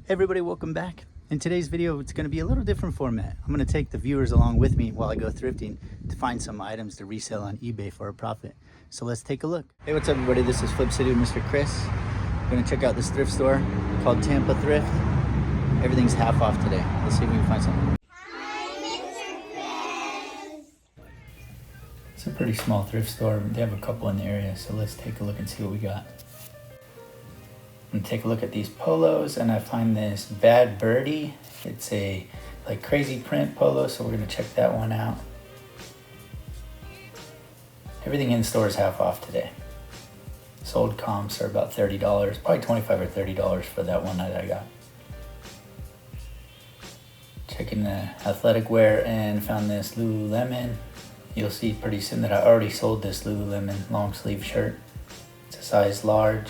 Hey everybody, welcome back. In today's video, it's going to be a little different format. I'm going to take the viewers along with me while I go thrifting to find some items to resell on eBay for a profit. So let's take a look. Hey, what's up everybody? This is Flip City with Mr. Chris. I'm going to check out this thrift store called Tampa Thrift. Everything's half off today. Let's see if we can find something. It's a pretty small thrift store. They have a couple in the area, so let's take a look and see what we got. And take a look at these polos, and I find this Bad Birdie. It's a like crazy print polo, so we're gonna check that one out. Everything in store is half off today. Sold comps are about $30, probably $25 or $30 for that one that I got. Checking the athletic wear and found this Lululemon. You'll see pretty soon that I already sold this Lululemon long sleeve shirt. It's a size large.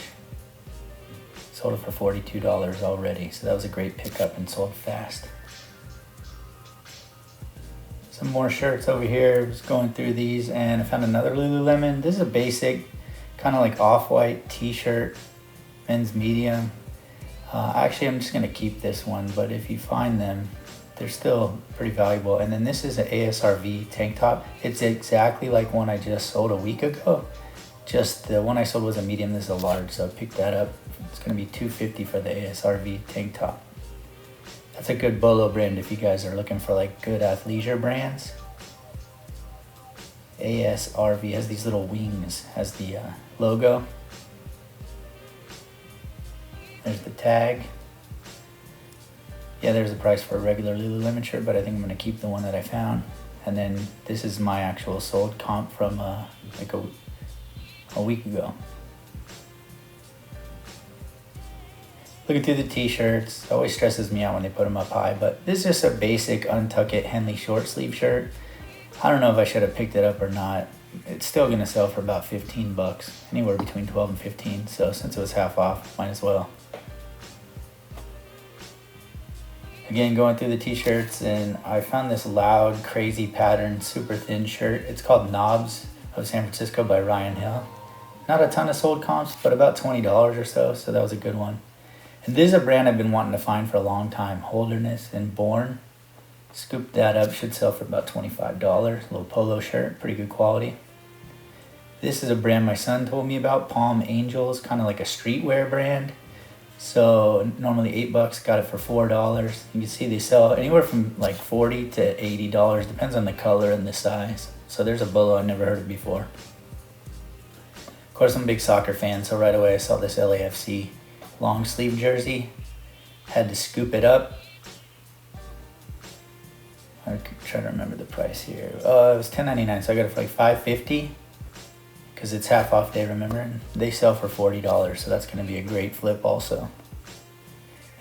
Sold it for $42 already, so that was a great pickup and sold fast. Some more shirts over here. I was going through these and I found another Lululemon. This is a basic, kind of like off-white t-shirt, men's medium. Actually, I'm just gonna keep this one, but if you find them, they're still pretty valuable. And then this is an ASRV tank top. It's exactly like one I just sold a week ago. Just the one I sold was a medium, this is a large, so I picked that up. It's gonna be $250 for the ASRV tank top. That's a good bolo brand if you guys are looking for like good athleisure brands. ASRV has these little wings, has the logo. There's the tag. Yeah, there's the price for a regular Lululemon shirt, but I think I'm gonna keep the one that I found. And then this is my actual sold comp from like a week ago. Looking through the t-shirts, always stresses me out when they put them up high, but this is just a basic untuck it Henley short sleeve shirt. I don't know if I should have picked it up or not. It's still gonna sell for about 15 bucks, anywhere between 12 and 15. So since it was half off, might as well. Again, going through the t-shirts, and I found this loud, crazy pattern, super thin shirt. It's called Knobs of San Francisco by Ryan Hill. Not a ton of sold comps, but about $20 or so that was a good one. And this is a brand I've been wanting to find for a long time, Holderness and Born. Scooped that up, should sell for about $25. Little polo shirt, pretty good quality. This is a brand my son told me about, Palm Angels, kind of like a streetwear brand. So normally $8, got it for $4. You can see they sell anywhere from like $40 to $80, depends on the color and the size. So there's a bolo I never heard of before. Of course, I'm a big soccer fan, so right away I saw this LAFC long sleeve jersey. Had to scoop it up. I'm trying to remember the price here. It was $10.99, so I got it for like $5.50 because it's half off day, remember? And they sell for $40, so that's going to be a great flip also.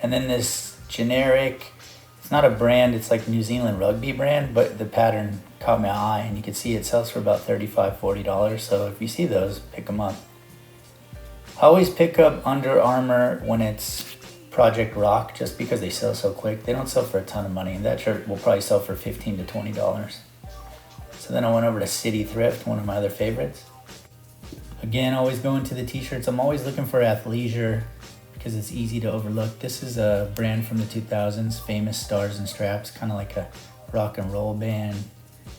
And then this generic, it's not a brand, it's like New Zealand rugby brand, but the pattern caught my eye, and you can see it sells for about $35, $40. So if you see those, pick them up. I always pick up Under Armour when it's Project Rock, just because they sell so quick. They don't sell for a ton of money, and that shirt will probably sell for $15 to $20. So then I went over to City Thrift, one of my other favorites. Again, always going to the t-shirts. I'm always looking for athleisure because it's easy to overlook. This is a brand from the 2000s, Famous Stars and Straps, kind of like a rock and roll band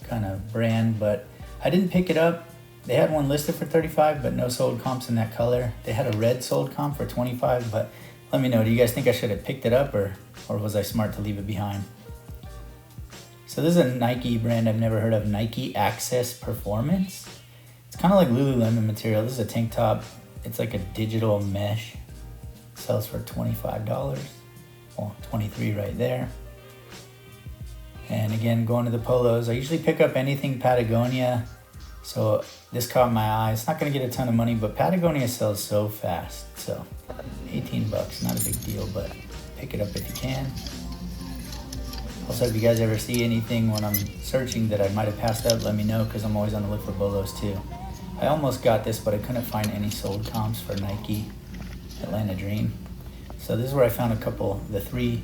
kind of brand, but I didn't pick it up. They had one listed for $35, but no sold comps in that color. They had a red sold comp for $25, but let me know, do you guys think I should have picked it up or was I smart to leave it behind? So this is a Nike brand I've never heard of, Nike Access Performance. It's kind of like Lululemon material. This is a tank top. It's like a digital mesh. It sells for $25. Well, $23 right there. And again, going to the polos, I usually pick up anything Patagonia. So this caught my eye. It's not gonna get a ton of money, but Patagonia sells so fast. So 18 bucks, not a big deal, but pick it up if you can. Also, if you guys ever see anything when I'm searching that I might have passed up, let me know, because I'm always on the look for bolos too. I almost got this, but I couldn't find any sold comps for Nike Atlanta Dream. So this is where I found the 3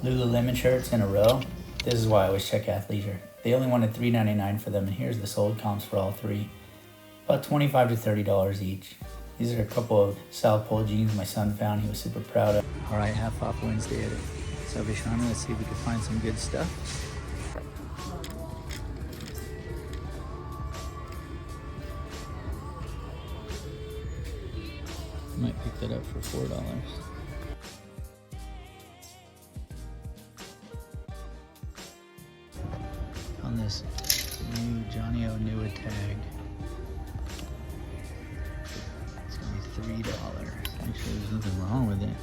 Lululemon shirts in a row. This is why I always check athleisure. They only wanted $3.99 for them, and here's the sold comps for all 3. About $25 to $30 each. These are a couple of South Pole jeans my son found. He was super proud of. All right, half off Wednesday at Salvation Army. Let's see if we can find some good stuff. Might pick that up for $4. On this new Johnny O Nua tag. It's gonna be $3. Actually, there's nothing wrong with it.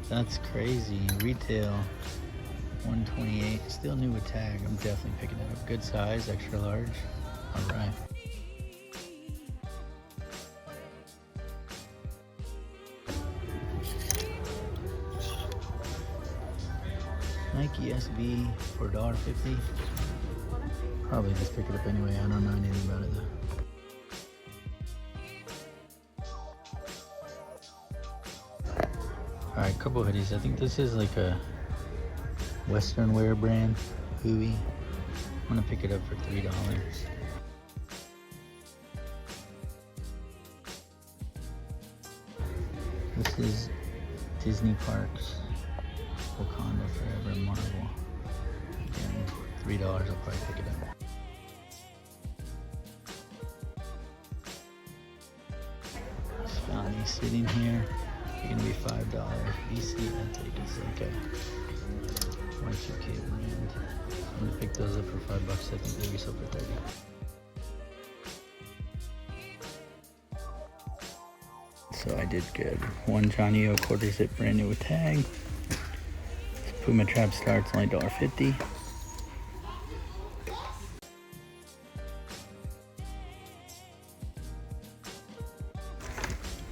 That's crazy. Retail $128. Still new with tag. I'm definitely picking it up. Good size, extra large. All right. Nike SB for $1.50. Probably just pick it up anyway. I don't know anything about it though. Alright, couple hoodies. I think this is like a Western wear brand. Huey. I'm gonna pick it up for $3. This is Disney Parks. Wakanda Forever Marvel. Again, $3, I'll probably pick it up. Just found these sitting here. They're gonna be $5. DC Athleisure, okay. Y2K brand. I'm gonna pick those up for $5. I think they resell for 30. So I did good. One Johnny O quarter zip brand new with tag. Puma Trap starts only $1.50.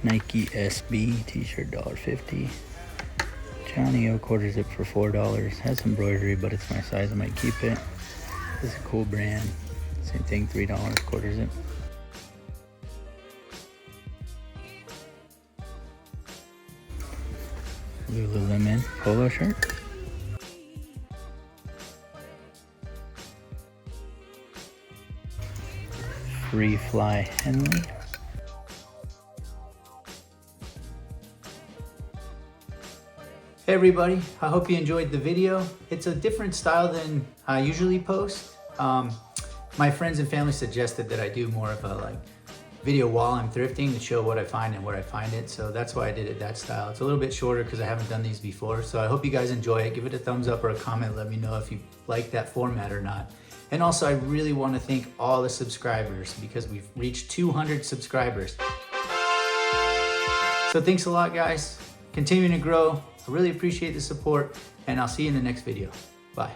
Nike SB t-shirt $1.50. Johnny O quarter zip for $4. Has some embroidery, but it's my size. I might keep it. This is a cool brand. Same thing, $3 quarter zip. Lululemon polo shirt. Free Fly Henley. Hey everybody, I hope you enjoyed the video. It's a different style than I usually post. My friends and family suggested that I do more of a video while I'm thrifting to show what I find and where I find it. So that's why I did it that style. It's a little bit shorter because I haven't done these before. So I hope you guys enjoy it. Give it a thumbs up or a comment. Let me know if you like that format or not. And also, I really want to thank all the subscribers because we've reached 200 subscribers. So thanks a lot, guys. Continuing to grow. I really appreciate the support, and I'll see you in the next video. Bye.